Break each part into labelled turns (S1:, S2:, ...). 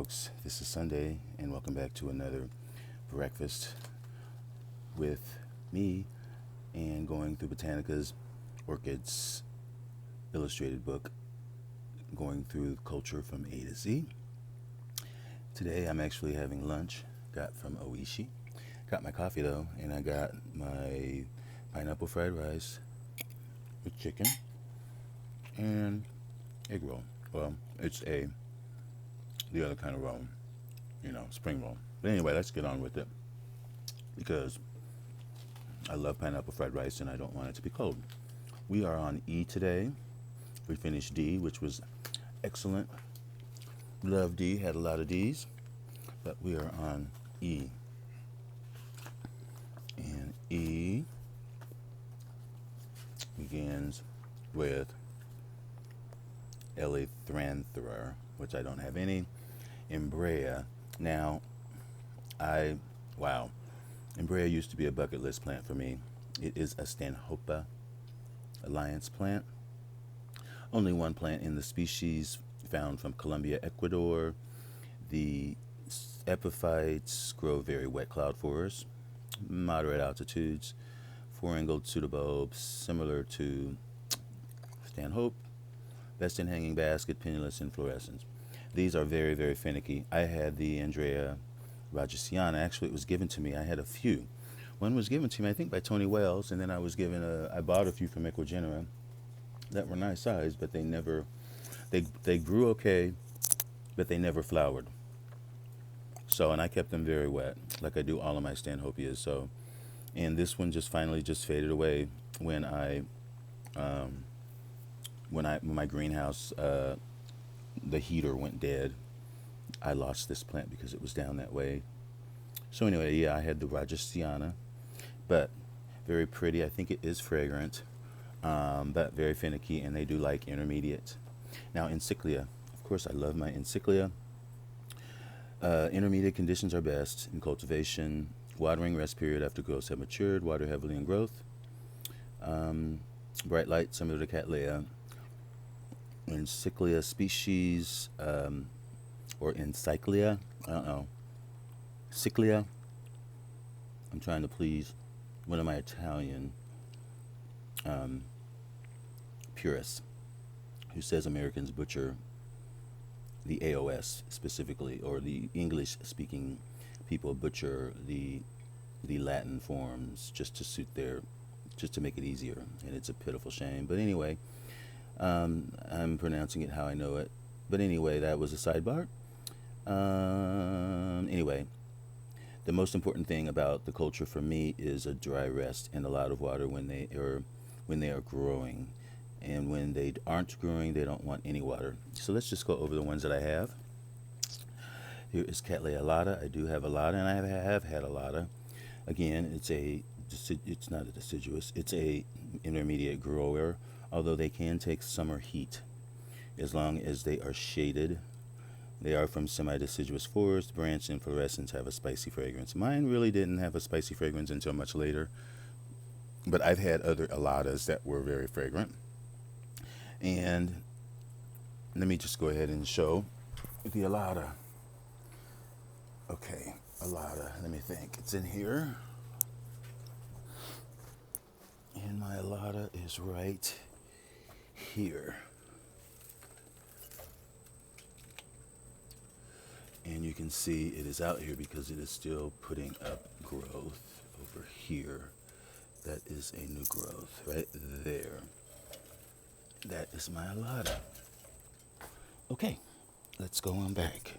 S1: folks. This is Sunday, and welcome back to another breakfast with me and going through Botanicas Orchids illustrated book, going through culture from A to Z. Today I'm actually having lunch, got from Oishi. Got my coffee though, and I got my pineapple fried rice with chicken and egg roll. Well, it's the other kind of roll, spring roll. But anyway, let's get on with it because I love pineapple fried rice and I don't want it to be cold. We are on E today. We finished D, which was excellent. Love D, had a lot of D's, but we are on E. And E begins with Elythrantha, which I don't have any. Ambigua. Now, Ambigua used to be a bucket list plant for me. It is a Stanhope Alliance plant. Only one plant in the species, found from Colombia, Ecuador. The epiphytes grow very wet cloud forests, moderate altitudes, four-angled pseudobulbs, similar to Stanhope, best in hanging basket, pinnuless inflorescence. These are very, very finicky. I had the Andrea Rajasiana. Actually, it was given to me. I had a few. One was given to me, I think, by Tony Wells, and then I was given I bought a few from Equigenera that were nice size, but they grew okay, but they never flowered. So, and I kept them very wet, like I do all of my Stanhopias. So, and this one just finally just faded away when my greenhouse, the heater went dead. I lost this plant because it was down that way. So anyway, yeah, I had the Rajasiana, but very pretty. I think it is fragrant, but very finicky, and they do like intermediate. Now, Encyclia. Of course, I love my Encyclia. Intermediate conditions are best in cultivation. Watering rest period after growths have matured. Water heavily in growth. Bright light, similar to Cattleya. Encyclia species, or Encyclia, I don't know. Ciclia. I'm trying to please one of my Italian purists who says Americans butcher the AOS specifically, or the English-speaking people butcher the Latin forms just to make it easier, and it's a pitiful shame. But anyway, I'm pronouncing it how I know it. But anyway, that was a sidebar. Anyway, the most important thing about the culture for me is a dry rest and a lot of water when they are growing. And when they aren't growing, they don't want any water. So let's just go over the ones that I have. Here is Cattleya alata. I do have alata, and I have had alata. Again, it's not a deciduous. It's a intermediate grower, although they can take summer heat as long as they are shaded. They are from semi-deciduous forest. Branch inflorescence have a spicy fragrance. Mine really didn't have a spicy fragrance until much later, but I've had other alatas that were very fragrant. And let me just go ahead and show the alata. Okay, alata, let me think. It's in here. And my alata is right here. And you can see it is out here because it is still putting up growth over here. That is a new growth right there. That is my alata. Okay, let's go on back.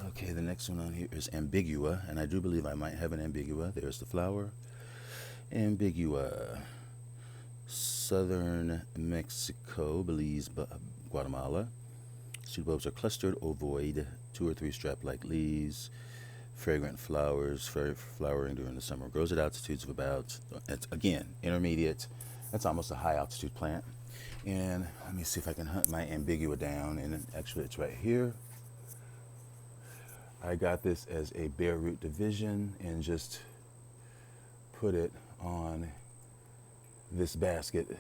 S1: Okay, the next one on here is Ambigua, and I do believe I might have an Ambigua. There's the flower. Ambigua. Southern Mexico, Belize, Guatemala. Pseudobulbs are clustered, ovoid, 2 or 3 strap-like leaves. Fragrant flowers, flowering during the summer. Grows at altitudes of about, again, intermediate. That's almost a high altitude plant. And let me see if I can hunt my Ambigua down. And actually, it's right here. I got this as a bare root division and just put it on this basket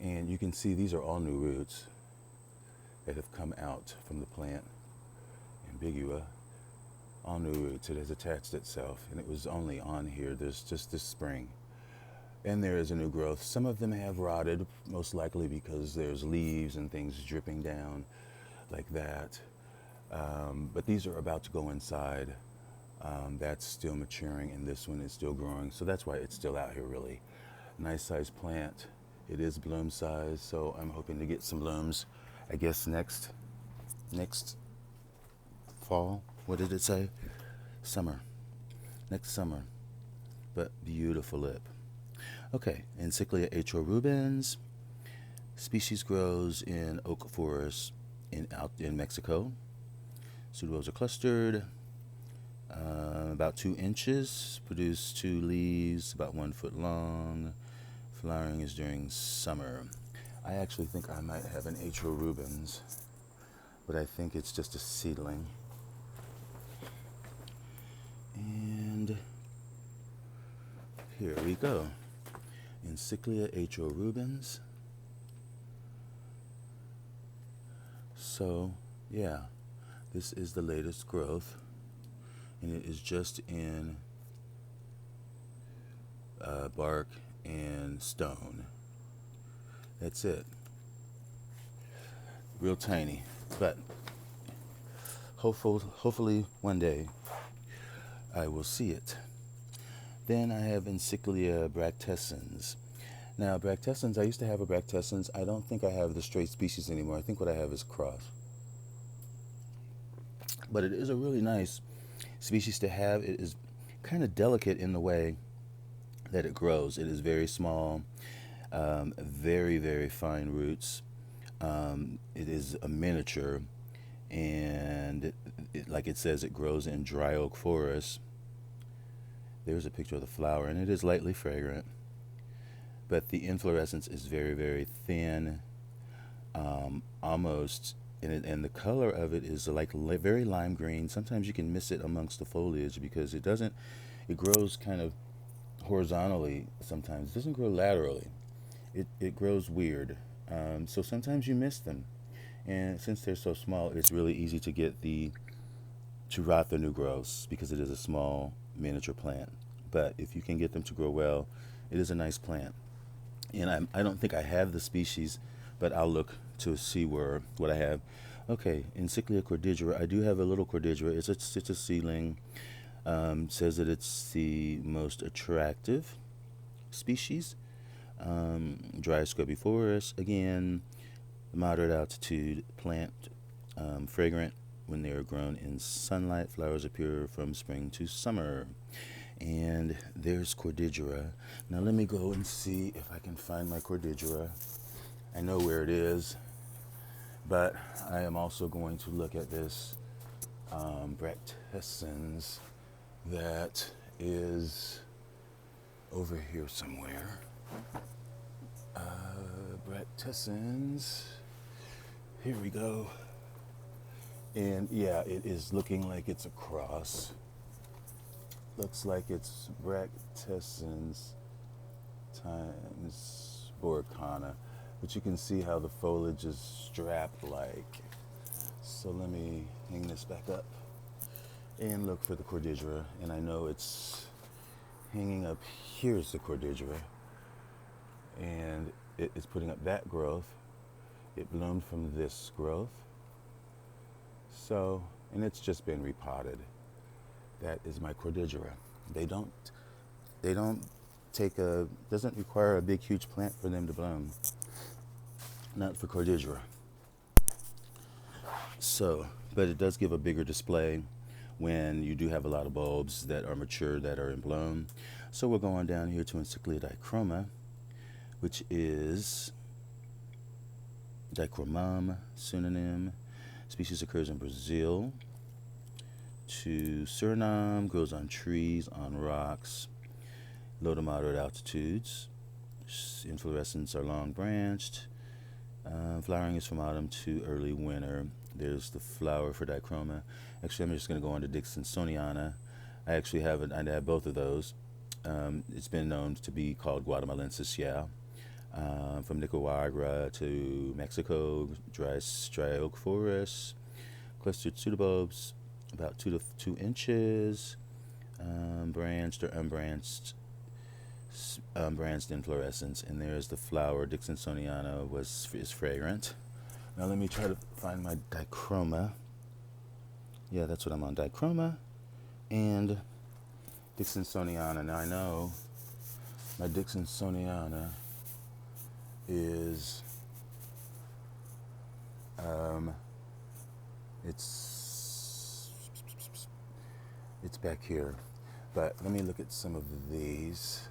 S1: And you can see these are all new roots that have come out from the plant, Ambigua. All new roots. It has attached itself, and it was only on here just this spring. And there is a new growth. Some of them have rotted, most likely because there's leaves and things dripping down like that. But these are about to go inside. That's still maturing, and this one is still growing. So that's why it's still out here, really. Nice size plant. It is bloom size, so I'm hoping to get some blooms, I guess, next fall. What did it say? Summer. Next summer. But beautiful lip. Okay, Encyclia atrorubens. Species grows in oak forests out in Mexico. Pseudos are clustered, about 2 inches. Produce 2 leaves, about 1 foot long. Flowering is during summer. I actually think I might have an atrorubens, but I think it's just a seedling. And here we go. Encyclia atrorubens. So, yeah, this is the latest growth, and it is just in bark and stone. That's it. Real tiny, but hopefully one day I will see it. Then I have Encyclia Bractessens. Now, Bractessens, I used to have a Bractessens. I don't think I have the straight species anymore. I think what I have is cross. But it is a really nice species to have. It is kind of delicate in the way that it grows. It is very small, very, very fine roots. It is a miniature, and like it says, it grows in dry oak forests. There's a picture of the flower, and it is lightly fragrant, but the inflorescence is very, very thin, almost, and the color of it is like very lime green. Sometimes you can miss it amongst the foliage because it grows kind of horizontally sometimes. It doesn't grow laterally. It grows weird. So sometimes you miss them. And since they're so small, it's really easy to rot the new growths because it is a small miniature plant. But if you can get them to grow well, it is a nice plant. And I don't think I have the species, but I'll look to see what I have. Okay, Encyclia cordidera. I do have a little cordidera. It's a seedling. Says that it's the most attractive species. Dry scrubby forest. Again, moderate altitude plant. Fragrant when they are grown in sunlight. Flowers appear from spring to summer. And there's cordidera. Now let me go and see if I can find my cordidera. I know where it is, but I am also going to look at this Bractessens that is over here somewhere. Bractessens. Here we go. And yeah, it is looking like it's a cross. Looks like it's Bractessens times Borcana. But you can see how the foliage is strapped like. So let me hang this back up and look for the cordidera. And I know it's hanging up. Here's the cordidera. And it is putting up that growth. It bloomed from this growth. So, and it's just been repotted. That is my cordidera. Doesn't require a big, huge plant for them to bloom. Not for cordidera. So, but it does give a bigger display when you do have a lot of bulbs that are mature, that are in bloom. So we're going down here to Encyclia dichroma, which is dichromum, synonym. Species occurs in Brazil. To Suriname, grows on trees, on rocks, low to moderate altitudes. Inflorescence are long branched. Flowering is from autumn to early winter. There's the flower for dichroma. Actually, I'm just going to go on to Dixonsoniana. I have both of those. It's been known to be called Guatemalensis, yeah. from Nicaragua to Mexico, dry oak forests, clustered pseudobulbs, about 2 to 2 inches, branched or unbranched, branched inflorescence. And there's the flower, Dixonsoniana, is fragrant. Now let me try to find my dichroma. Yeah, that's what I'm on, dichroma and Dixonsoniana. Now I know my Dixonsoniana is, it's back here. But let me look at some of these,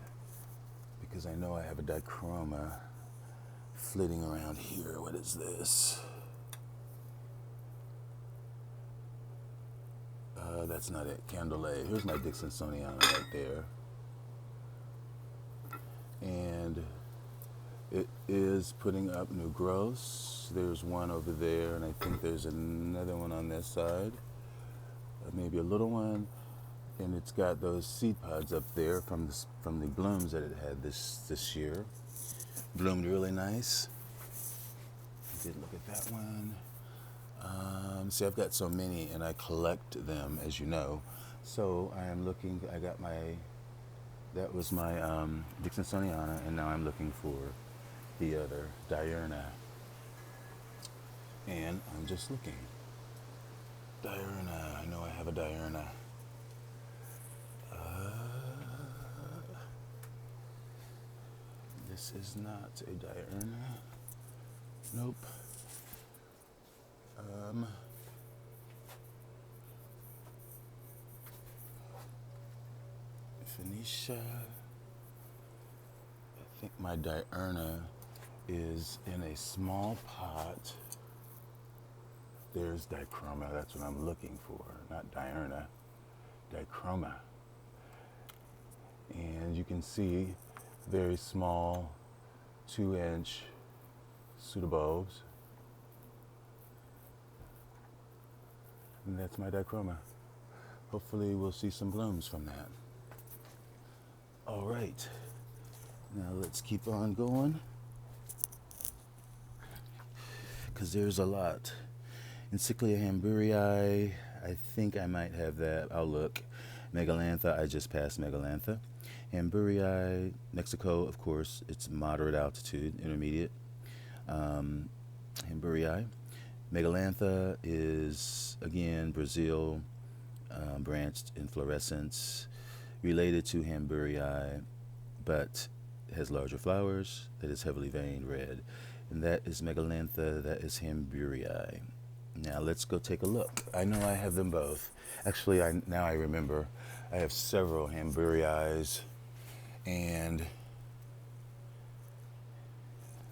S1: because I know I have a dichroma flitting around here. What is this? That's not it. Candelet. Here's my Dixonsoniana right there. And it is putting up new growths. There's one over there, and I think there's another one on this side. Maybe a little one. And it's got those seed pods up there from the blooms that it had this year. Bloomed really nice. I did look at that one. See, I've got so many, and I collect them, as you know. So I am looking. I got that was my Dixonsoniana, and now I'm looking for the other diurna. And I'm just looking. Diurna. I know I have a diurna. This is not a diurna. Nope. Phoenicia. I think my diurna is in a small pot. There's dichroma. That's what I'm looking for. Not diurna. Dichroma. And you can see very small 2-inch pseudobulbs. And that's my dichroma. Hopefully we'll see some blooms from that. All right. Now let's keep on going, because there's a lot. Encyclia Hamburyi, I think I might have that. I'll look. Megalantha, I just passed Megalantha. Hamburyi, Mexico, of course, it's moderate altitude, intermediate. Hamburyi. Megalantha is, again, Brazil, branched inflorescence, related to Hamburyi, but has larger flowers, that is heavily veined red. And that is Megalantha, that is Hamburyi. Now let's go take a look. I know I have them both. Actually, now I remember, I have several Hamburyis, and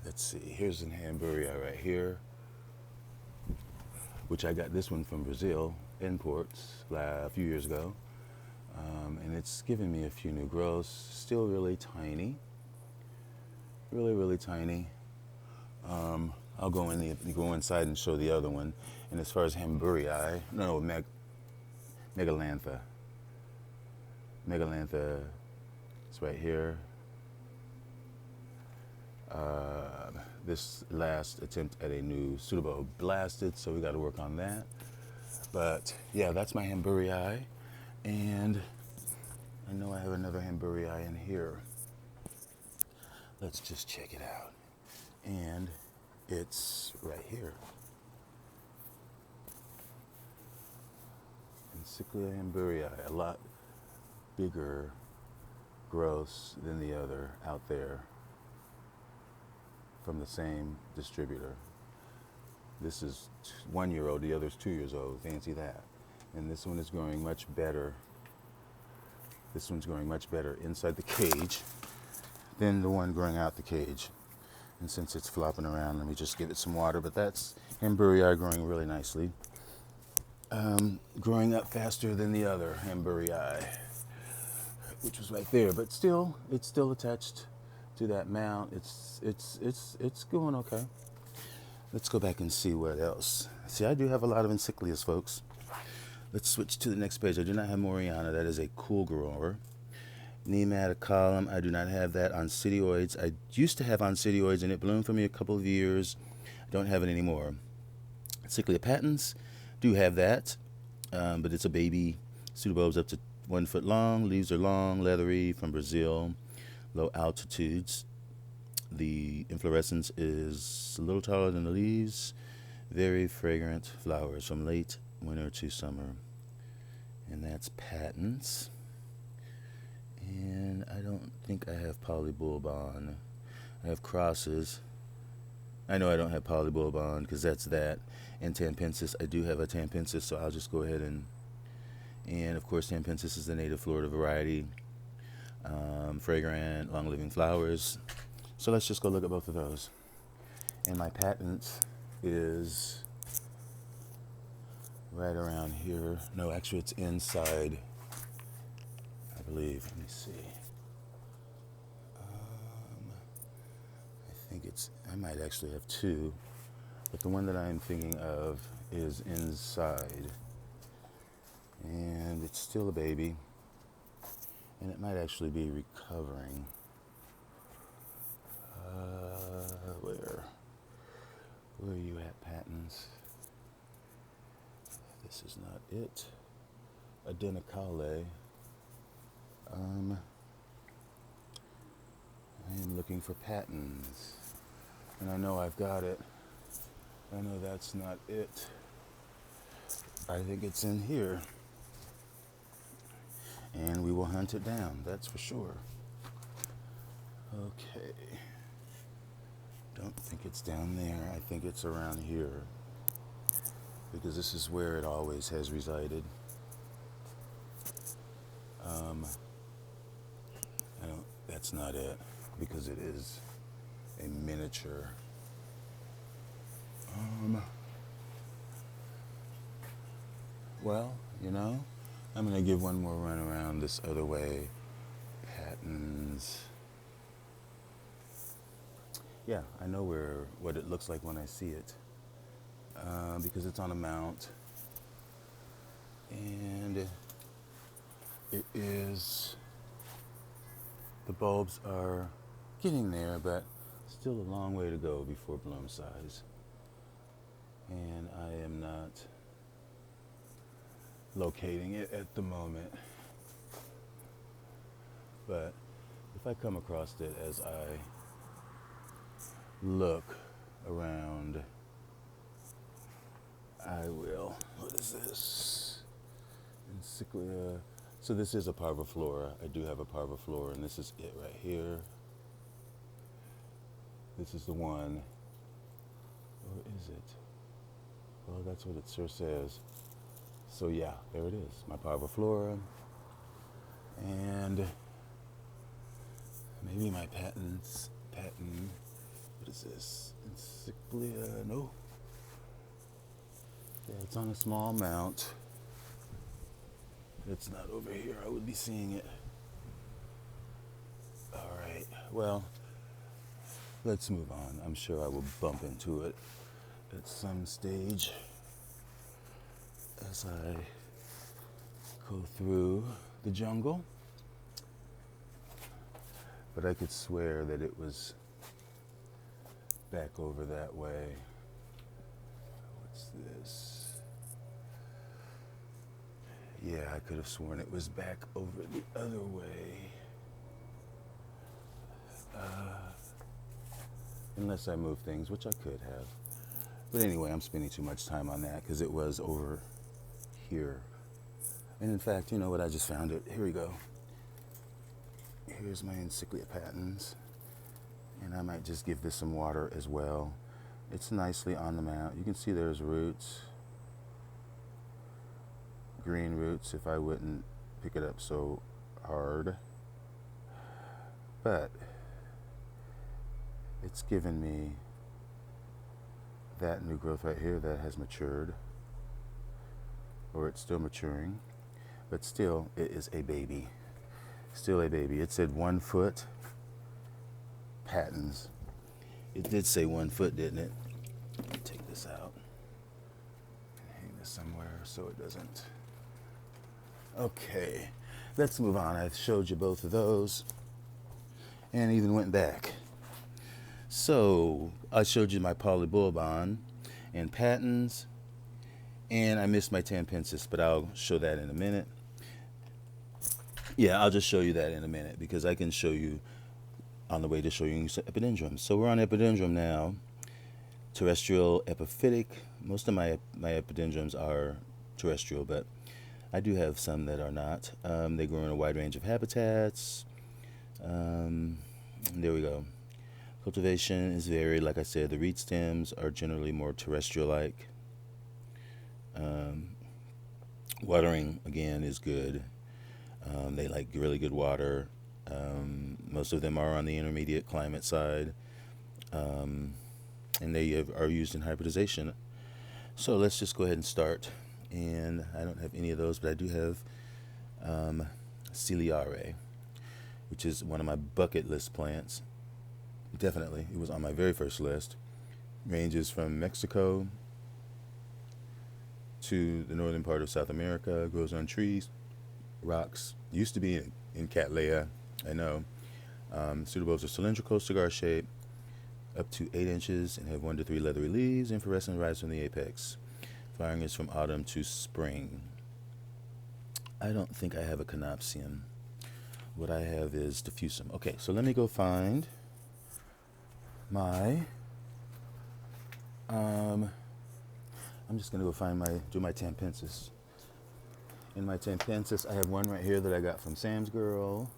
S1: let's see, here's an Hamburyi right here, which I got this one from Brazil, imports, a few years ago. And it's given me a few new growths, still really tiny, really tiny. I'll go inside and show the other one. And as far as Hamburyi, Megalantha. Megalantha is right here. This last attempt at a new pseudobulb blasted, so we got to work on that. But yeah, that's my Hamburyi, and I know I have another Hamburyi in here. Let's just check it out. And it's right here. Encyclia Bractessens, a lot bigger growths than the other out there from the same distributor. This is 1 year old, the other's 2 years old. Fancy that. And this one is growing much better. This one's growing much better inside the cage than the one growing out the cage. And since it's flopping around, let me just give it some water. But that's Hamburyi growing really nicely. Growing up faster than the other Hamburyi, which was right there. But still, it's still attached to that mount. It's going okay. Let's go back and see what else. See, I do have a lot of encyclias, folks. Let's switch to the next page. I do not have Moriana. That is a cool grower. Nematocolum, I do not have that. Oncydioids, I used to have oncydioids and it bloomed for me a couple of years. I don't have it anymore. Encyclia Bractessens, do have that, but it's a baby. Pseudobulbs up to 1 foot long. Leaves are long, leathery, from Brazil. Low altitudes. The inflorescence is a little taller than the leaves. Very fragrant flowers from late winter to summer. And that's patents. And I don't think I have polybulbon. I have crosses. I know I don't have polybulbon because that's that. And tampensis, I do have a tampensis, so I'll just go ahead and of course tampensis is the native Florida variety. Fragrant, long-living flowers. So let's just go look at both of those. And my patent is right around here. No, actually it's inside, I believe. Let me see. I might actually have two, but the one that I'm thinking of is inside. And it's still a baby. And it might actually be recovering. Where are you at, patents? This is not it. Adenicale. I am looking for patents. And I know I've got it. I know that's not it. I think it's in here. And we will hunt it down, that's for sure. Okay. Don't think it's down there. I think it's around here. Because this is where it always has resided. That's not it. Because it is a miniature. Well, you know, I'm going to give one more run around this other way. Patents. Yeah, I know what it looks like when I see it. Because it's on a mount. And it is, the bulbs are getting there, but still a long way to go before bloom size. And I am not locating it at the moment. But if I come across it as I look around, I will. What is this? Encyclia. So this is a parviflora. I do have a parviflora, and this is it right here. This is the one. Or is it? Well, that's what it sure says. So yeah, there it is. My parviflora. And maybe my patent. What is this? Encyclia. No. Yeah, it's on a small mount. It's not over here. I would be seeing it. All right. Well, let's move on. I'm sure I will bump into it at some stage as I go through the jungle. But I could swear that it was back over that way. What's this? Yeah, I could have sworn it was back over the other way. Unless I move things, which I could have. But anyway, I'm spending too much time on that because it was over here. And in fact, you know what? I just found it. Here we go. Here's my Encyclia Bractessens. And I might just give this some water as well. It's nicely on the mount. You can see there's roots. Green roots if I wouldn't pick it up so hard. But it's given me that new growth right here that has matured. Or it's still maturing. But still, it is a baby. Still a baby. It said 1 foot patents. It did say 1 foot, didn't it? Take this out. Hang this somewhere so it doesn't. Okay. let's move on. I showed you both of those and even went back. So I showed you my polybulbon and patens, and I missed my tampensis, but I'll show that in a minute. Yeah, I'll just show you that in a minute because I can show you on the way to show you epidendrums. So we're on epidendrum now. Terrestrial, epiphytic. Most of my epidendrums are terrestrial, but I do have some that are not. They grow in a wide range of habitats. There we go. Cultivation is varied. Like I said, the reed stems are generally more terrestrial-like. Watering, again, is good. They like really good water. Most of them are on the intermediate climate side. And they are used in hybridization. So let's just go ahead and start. And I don't have any of those, but I do have Siliare, which is one of my bucket list plants. Definitely, it was on my very first list. Ranges from Mexico to the northern part of South America. Grows on trees, rocks. Used to be in Cattleya, I know. Pseudobulbs are cylindrical, cigar shaped, up to 8 inches, and have 1 to 3 leathery leaves. Inflorescence rise from the apex. Flowering is from autumn to spring. I don't think I have a Canopsian. What I have is diffusum. Okay, so let me go find my, I'm just going to go find do my tampensis. In my tampensis, I have one right here that I got from Sam's Girl,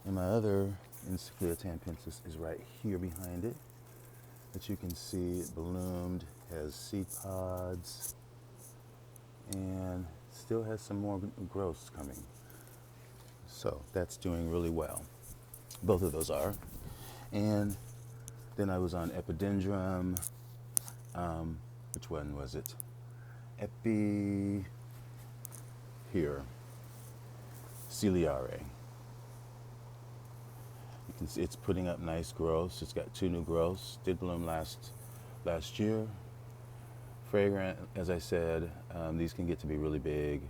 S1: and my other Encyclia tampensis is right here behind it. That you can see it bloomed, has seed pods, and still has some more growths coming. So that's doing really well. Both of those are. And then I was on epidendrum. Which one was it? Here. Siliare. You can see it's putting up nice growths. It's got 2 new growths. Did bloom last year. Fragrant, as I said. These can get to be really big.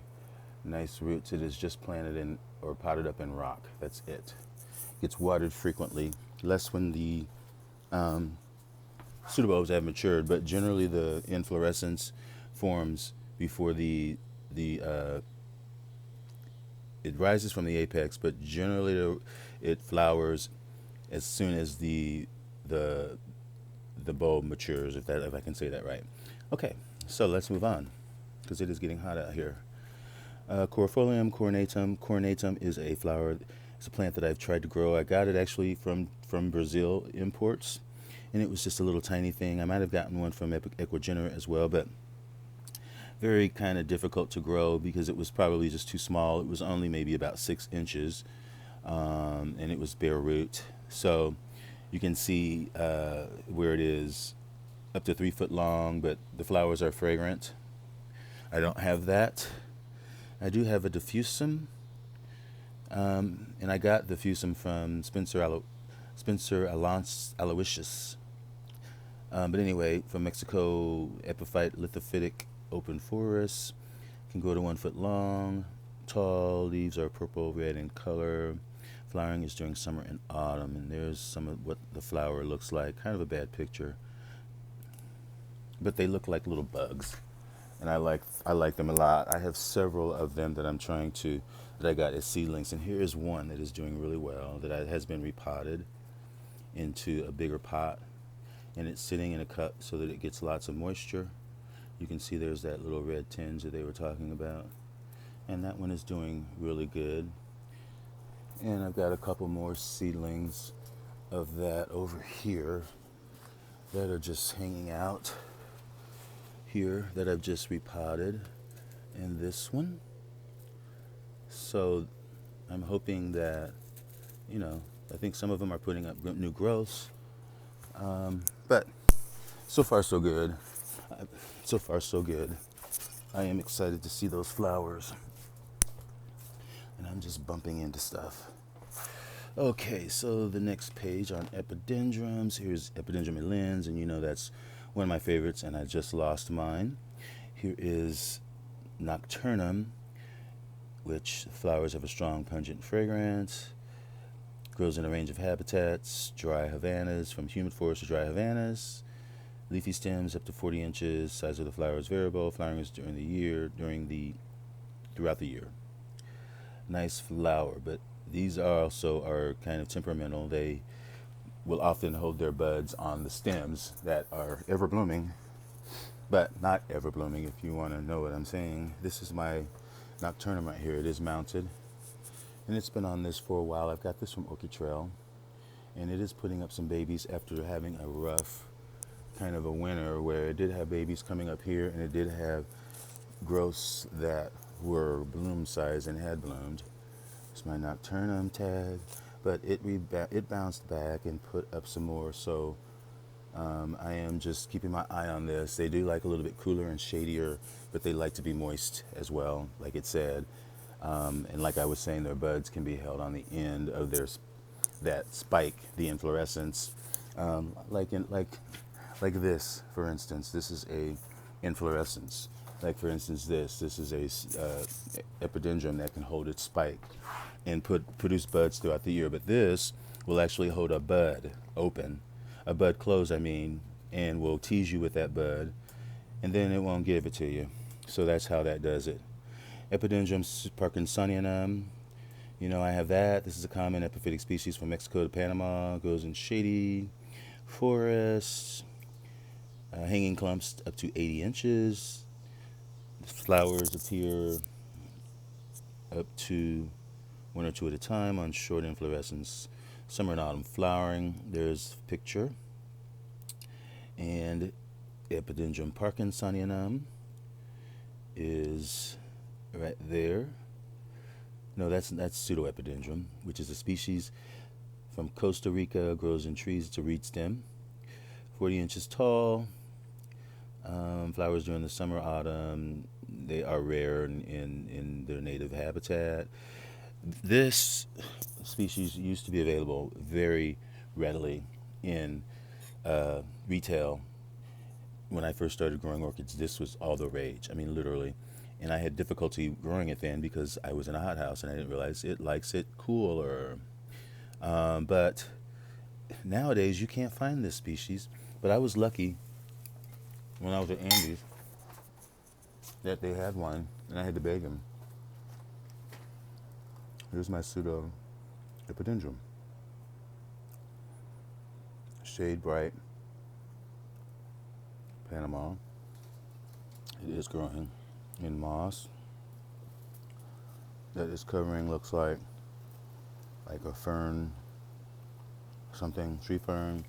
S1: Nice roots. It is just planted in or potted up in rock. That's it. Gets watered frequently. Less when the pseudobulbs have matured, but generally the inflorescence forms before it rises from the apex, but generally it flowers as soon as the bulb matures, if I can say that right. Okay, so let's move on because it is getting hot out here. Corifolium cornatum. Cornatum is a flower. It's a plant that I've tried to grow. I got it actually from Brazil imports, and it was just a little tiny thing. I might have gotten one from Ecuador as well, but very kind of difficult to grow because it was probably just too small. It was only maybe about 6 inches, and it was bare root. So you can see where it is up to 3 foot long, but the flowers are fragrant. I don't have that. I do have a diffusum, and I got diffusum from Spencer Aloysius. But anyway, from Mexico, epiphyte, lithophytic, open forest. Can grow to 1 foot long, tall. Leaves are purple, red in color. Flowering is during summer and autumn, and there's some of what the flower looks like. Kind of a bad picture, but they look like little bugs, and I like them a lot. I have several of them that I got as seedlings, and here is one that is doing really well that has been repotted into a bigger pot, and it's sitting in a cup so that it gets lots of moisture. You can see there's that little red tinge that they were talking about, and that one is doing really good. And I've got a couple more seedlings of that over here that are just hanging out here that I've just repotted, and this one. So I'm hoping that, I think some of them are putting up new growths, but so far so good. So far so good. I am excited to see those flowers, and I'm just bumping into stuff. Okay, so the next page on epidendrums. Here's Epidendrum elens, and that's one of my favorites, and I just lost mine. Here is Nocturnum. which flowers have a strong pungent fragrance. Grows in a range of habitats, dry Havanas, from humid forests to dry Havanas. Leafy stems up to 40 inches. Size of the flower is variable. Flowering is throughout the year. Nice flower, but these also are kind of temperamental. They will often hold their buds on the stems that are ever blooming, but not ever blooming, if you want to know what I'm saying. This is my Nocturnum right here. It is mounted, and it's been on this for a while. I've got this from Orchid Trail, and it is putting up some babies after having a rough kind of a winter where it did have babies coming up here, and it did have growths that were bloom size and had bloomed. It's my Nocturnum tag, but it bounced back and put up some more, so I am just keeping my eye on this. They do like a little bit cooler and shadier, but they like to be moist as well, like it said. And like I was saying, their buds can be held on the end of that spike, the inflorescence, like this, for instance. This is a inflorescence. Like for instance, this is a epidendrum that can hold its spike and produce buds throughout the year. But this will actually hold a bud open, a bud closed, and will tease you with that bud, and then it won't give it to you. So that's how that does it. Epidendrum parkinsonianum. I have that. This is a common epiphytic species from Mexico to Panama. Grows in shady forests, hanging clumps up to 80 inches. The flowers appear up to one or two at a time on short inflorescence. Summer and autumn flowering. There's a picture. And Epidendrum parkinsonianum is right there. No, that's Pseudoepidendrum, which is a species from Costa Rica. Grows in trees. It's a reed stem, 40 inches tall. Flowers during the summer, autumn. They are rare in their native habitat. This species used to be available very readily in retail. When I first started growing orchids, this was all the rage. Literally. And I had difficulty growing it then because I was in a hothouse and I didn't realize it likes it cooler. But nowadays you can't find this species. But I was lucky when I was at Andy's that they had one, and I had to beg them. Here's my Pseudoepidendrum. Shade bright, Panama. It is growing in moss that is covering, looks like a fern, something, tree fern.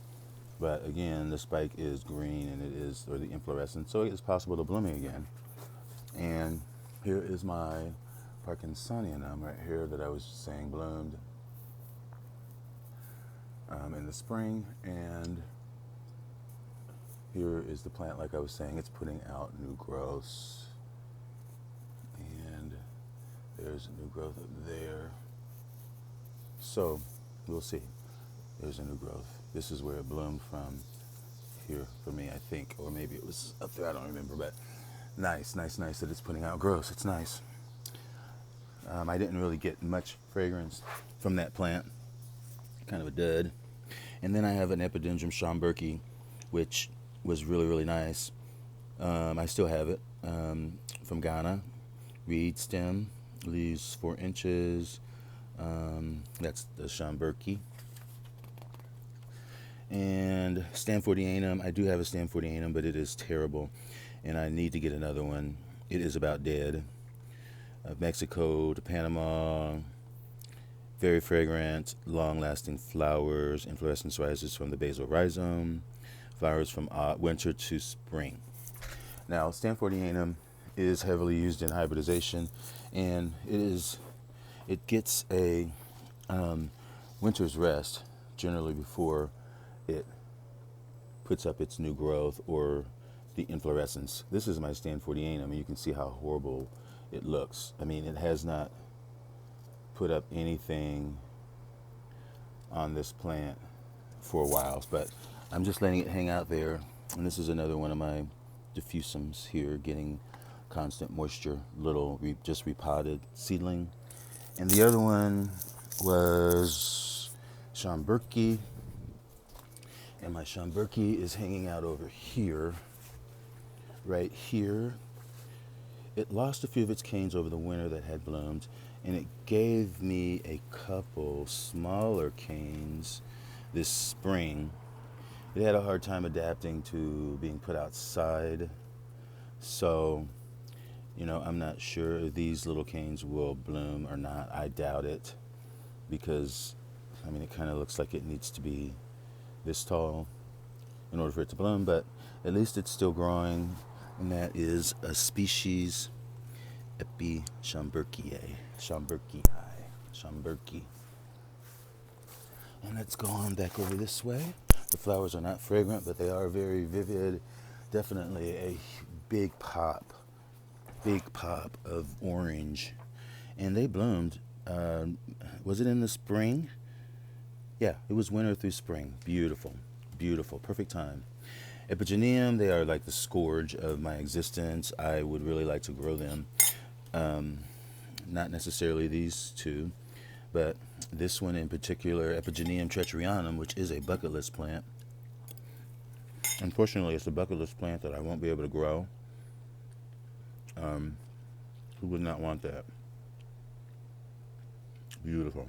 S1: But again, the spike is green, and or the inflorescence, so it is possible to blooming again. And here is my Parkinsonianum right here that I was saying bloomed in the spring. And here is the plant, like I was saying, it's putting out new growths. And there's a new growth up there. So we'll see. There's a new growth. This is where it bloomed from here for me, I think. Or maybe it was up there, I don't remember. But nice that it's putting out growth. It's nice. I didn't really get much fragrance from that plant. Kind of a dud. And then I have an Epidendrum Schomburgki, which was really, really nice. I still have it. From Ghana. Reed stem. Leaves 4 inches. That's the Schomburgki. And Stanfordianum. I do have a Stanfordianum, but it is terrible, and I need to get another one. It is about dead. Mexico to Panama. Very fragrant, long-lasting flowers. Inflorescence rises from the basal rhizome. Flowers from winter to spring. Now, Stanfordianum is heavily used in hybridization, and it gets a winter's rest generally before it puts up its new growth or the inflorescence. This is my Stanfordianum, and you can see how horrible it looks. It has not put up anything on this plant for a while, but I'm just letting it hang out there. And this is another one of my diffusums here, getting constant moisture, little just repotted seedling. And the other one was Schomburgki. And my Schomburgki is hanging out over here, right here. It lost a few of its canes over the winter that had bloomed, and it gave me a couple smaller canes this spring. It had a hard time adapting to being put outside, so, I'm not sure if these little canes will bloom or not. I doubt it, because, it kind of looks like it needs to be this tall in order for it to bloom, but at least it's still growing, and that is a species Schomburgki. And let's go on back over this way. The flowers are not fragrant, but they are very vivid. Definitely a big pop of orange. And they bloomed, was it in the spring? Yeah, it was winter through spring. Beautiful, perfect time. Epidemic, they are like the scourge of my existence. I would really like to grow them. Not necessarily these two, but this one in particular, Epidemic treacherionum, which is a bucket list plant. Unfortunately, it's a bucket list plant that I won't be able to grow. Who would not want that? Beautiful.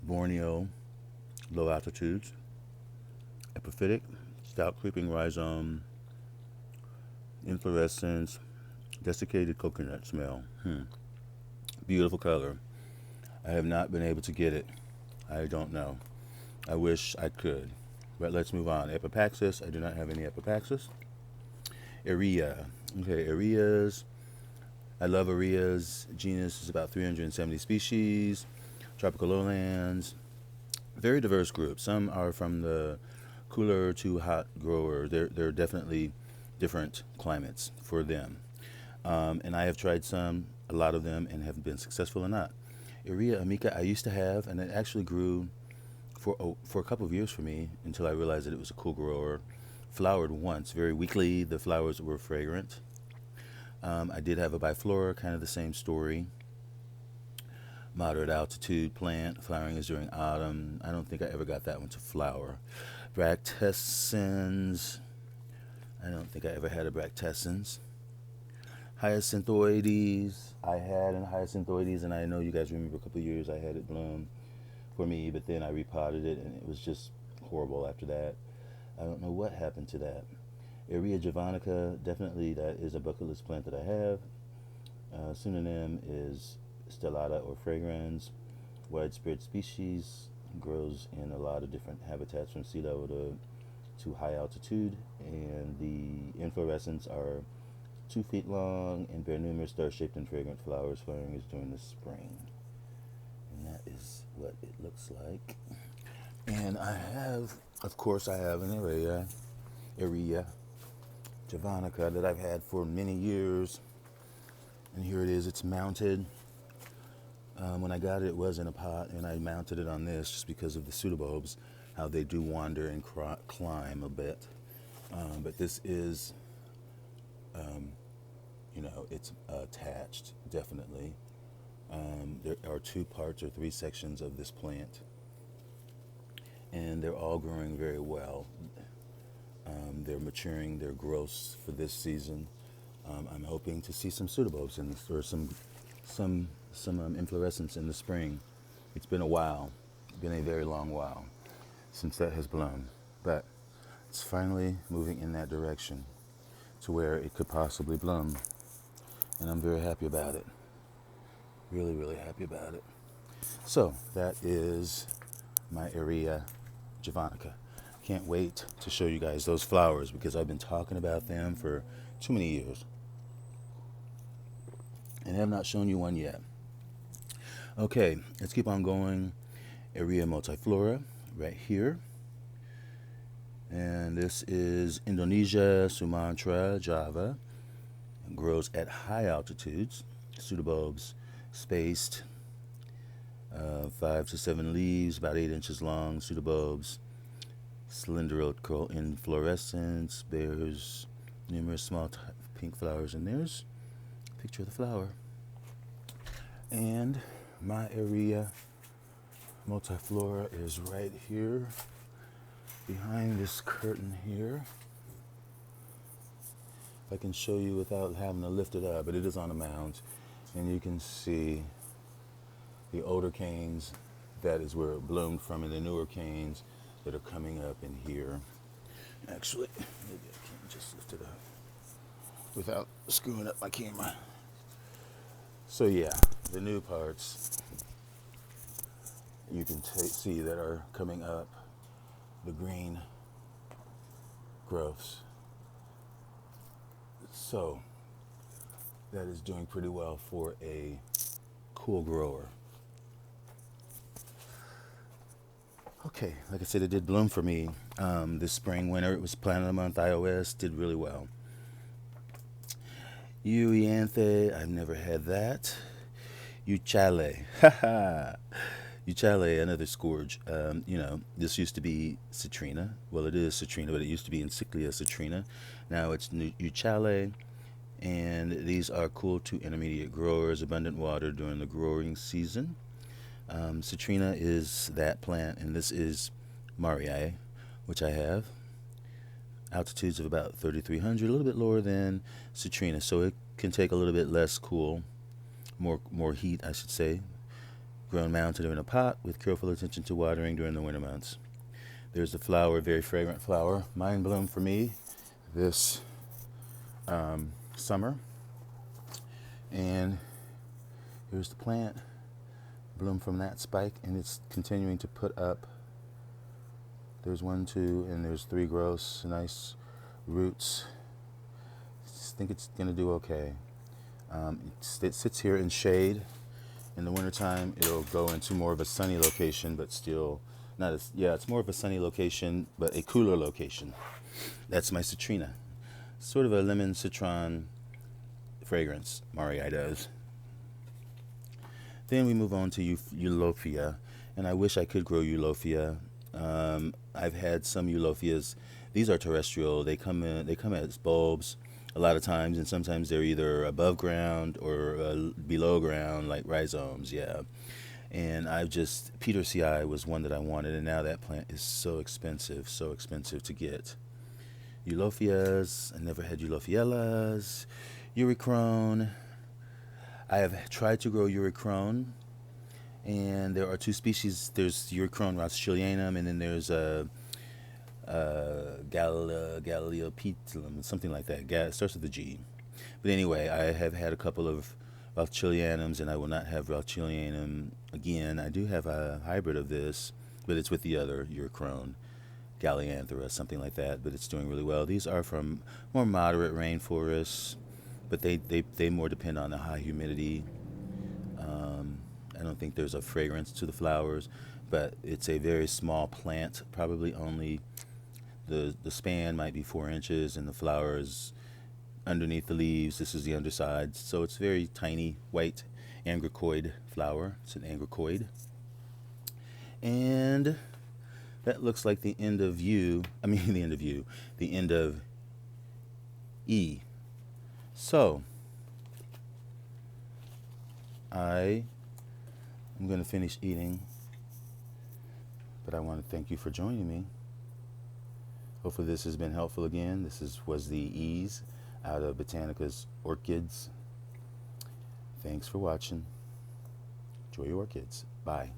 S1: Borneo, low altitudes, epiphytic, stout creeping rhizome, inflorescence, desiccated coconut smell. Beautiful color. I have not been able to get it. I don't know. I wish I could. But let's move on. Epipexius. I do not have any Epipexius. Area. Okay, areas. I love areas. Genus is about 370 species. Tropical lowlands. Very diverse group. Some are from the cooler to hot grower. There are definitely different climates for them. And I have tried a lot of them, and have been successful or not. Area amica I used to have, and it actually grew for a couple of years for me until I realized that it was a cool grower. Flowered once, very weakly. The flowers were fragrant. I did have a biflora, kind of the same story. Moderate altitude plant. Flowering is during autumn. I don't think I ever got that one to flower. Bractessens. I don't think I ever had a Bractessens. Hyacinthoides. I had an Hyacinthoides, and I know you guys remember a couple of years I had it bloom for me, but then I repotted it, and it was just horrible after that. I don't know what happened to that. Area javanica, definitely that is a bucket list plant that I have. Pseudonym is stellata or fragrans. Widespread species, grows in a lot of different habitats from sea level to high altitude, and the inflorescence are 2 feet long and bear numerous star-shaped and fragrant flowers. Flowering is during the spring. And that is what it looks like. And I have an area javanica that I've had for many years. And here it is, it's mounted. When I got it, it was in a pot, and I mounted it on this just because of the pseudobulbs, how they do wander and climb a bit. But this is, it's attached, definitely. There are 2 parts or 3 sections of this plant, and they're all growing very well. They're maturing their growths for this season. I'm hoping to see some pseudobulbs in this, or some inflorescence in the spring. It's been a while, been a very long while since that has blown, but it's finally moving in that direction to where it could possibly bloom, and I'm very happy about it. Really, really happy about it. So that is my area javanica. Can't wait to show you guys those flowers, because I've been talking about them for too many years and have not shown you one yet. Okay, let's keep on going. Area multiflora right here. And this is Indonesia, Sumantra, Java. It grows at high altitudes. Pseudobulbs spaced, 5 to 7 leaves, about 8 inches long. Pseudobulbs, cylindrical inflorescence, bears numerous small pink flowers, and there's a picture of the flower. And my area multiflora is right here behind this curtain here. I can show you without having to lift it up, but it is on a mound, and you can see the older canes. That is where it bloomed from, and the newer canes that are coming up in here. Actually, maybe I can just lift it up without screwing up my camera. So yeah, the new parts you can see that are coming up, the green growths. So that is doing pretty well for a cool grower. Okay, like I said, it did bloom for me this spring, winter. It was plant of the month iOS, did really well. Euanthe, I've never had that. Uchale, haha. Uchale, another scourge. This used to be citrina. Well, it is citrina, but it used to be Encyclia citrina. Now it's Uchale, and these are cool to intermediate growers, abundant water during the growing season. Citrina is that plant, and this is Marii, which I have. Altitudes of about 3,300, a little bit lower than citrina, so it can take a little bit less cool, more heat, I should say. Grown mounted in a pot with careful attention to watering during the winter months. There's the flower, very fragrant flower. Mine bloomed for me this summer, and here's the plant. Bloom from that spike, and it's continuing to put up. There's 1, 2, and there's 3 growths, nice roots. I think it's gonna do okay. It sits here in shade. In the wintertime, it'll go into more of a sunny location, but still not as, it's more of a sunny location, but a cooler location. That's my citrina. Sort of a lemon citron fragrance, Marii does. Then we move on to Eulophia, and I wish I could grow Eulophia. I've had some Eulophias. These are terrestrial. They come as bulbs a lot of times, and sometimes they're either above ground or below ground, like rhizomes. Yeah, and Peter CI was one that I wanted, and now that plant is so expensive to get. Eulophias. I never had Eulophiellas. Eurychrone. I have tried to grow Eurychrone, and there are 2 species. There's Eurychrone rothschildianum, and then there's Galeopetalum, something like that. It starts with a G. But anyway, I have had a couple of rothschildianums, and I will not have rothschildianum again. I do have a hybrid of this, but it's with the other Eurychrone, Galeanthera, something like that, but it's doing really well. These are from more moderate rainforests, but they more depend on the high humidity. I don't think there's a fragrance to the flowers, but it's a very small plant, probably only the span might be 4 inches, and the flowers underneath the leaves. This is the underside, so it's very tiny, white, angricoid flower. It's an angricoid. And that looks like the end of the end of E. So I am going to finish eating, but I want to thank you for joining me. Hopefully this has been helpful again. Was the E's out of Botanicas Orchids. Thanks for watching. Enjoy your orchids. Bye.